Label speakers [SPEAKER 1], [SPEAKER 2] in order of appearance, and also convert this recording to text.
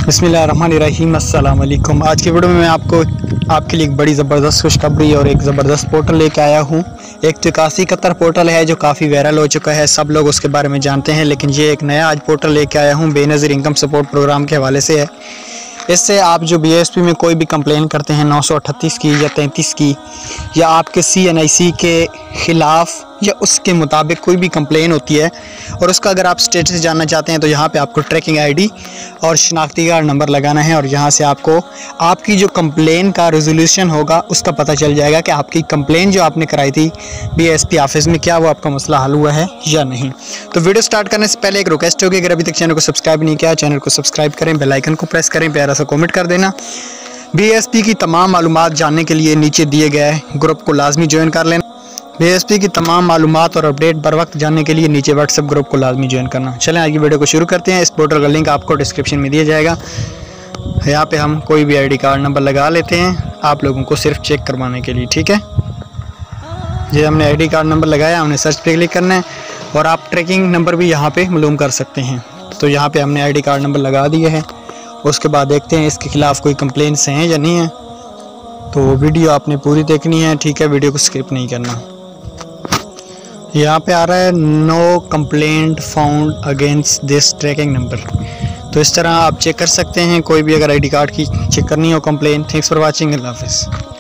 [SPEAKER 1] बिस्मिल्लाहिर्रहमानिर्रहीम, अस्सलाम वालेकुम। आज की वीडियो में मैं आपके लिए एक बड़ी ज़बरदस्त खुशखबरी और एक ज़बरदस्त पोर्टल लेके आया हूँ। एक तो 8171 पोर्टल है जो काफ़ी वायरल हो चुका है, सब लोग उसके बारे में जानते हैं, लेकिन ये एक नया आज पोर्टल लेके आया हूँ बेनज़ीर इनकम सपोर्ट प्रोग्राम के हवाले से है। इससे आप जो BSP में कोई भी कंप्लेन करते हैं 938 की या 33 की, या आपके CNIC के ख़िलाफ़ या उसके मुताबिक कोई भी कंप्लेन होती है और उसका अगर आप स्टेटस जानना चाहते हैं तो यहाँ पे आपको ट्रैकिंग ID और शनाख्ती कार्ड नंबर लगाना है और यहाँ से आपको आपकी जो कंप्लेन का रेजोल्यूशन होगा उसका पता चल जाएगा कि आपकी कंप्लेन जो आपने कराई थी BSP ऑफिस में, क्या वो आपका मसला हल हुआ है या नहीं। तो वीडियो स्टार्ट करने से पहले एक रिक्वेस्ट होगी, अगर अभी तक चैनल को सब्सक्राइब नहीं किया, चैनल को सब्सक्राइब करें, बेल आइकन को प्रेस करें, प्यारा सा कमेंट कर देना। BSP की तमाम मालूमात जानने के लिए नीचे दिए गए ग्रुप को लाजमी ज्वाइन कर लेना। BSP की तमाम मालूमात और अपडेट बर वक्त जानने के लिए नीचे WhatsApp ग्रुप को लाजमी ज्वाइन करना। चलें आज की वीडियो को शुरू करते हैं। इस पोर्टल का लिंक आपको डिस्क्रिप्शन में दिया जाएगा। यहाँ पे हम कोई भी ID कार्ड नंबर लगा लेते हैं आप लोगों को सिर्फ चेक करवाने के लिए, ठीक है। ये हमने ID कार्ड नंबर लगाया, हमने सर्च पे क्लिक करना है और आप ट्रैकिंग नंबर भी यहाँ पे मालूम कर सकते हैं। तो यहाँ पे हमने ID कार्ड नंबर लगा दिए है। उसके बाद देखते हैं इसके खिलाफ़ कोई कंप्लेंट्स हैं या नहीं है। तो वीडियो आपने पूरी देखनी है, ठीक है, वीडियो को स्किप नहीं करना। यहाँ पे आ रहा है no complaint found against this tracking number. तो इस तरह आप चेक कर सकते हैं कोई भी अगर ID कार्ड की चेक करनी हो कंप्लेंट। थैंक्स फॉर वाचिंग, अल्लाह हाफ़िज़।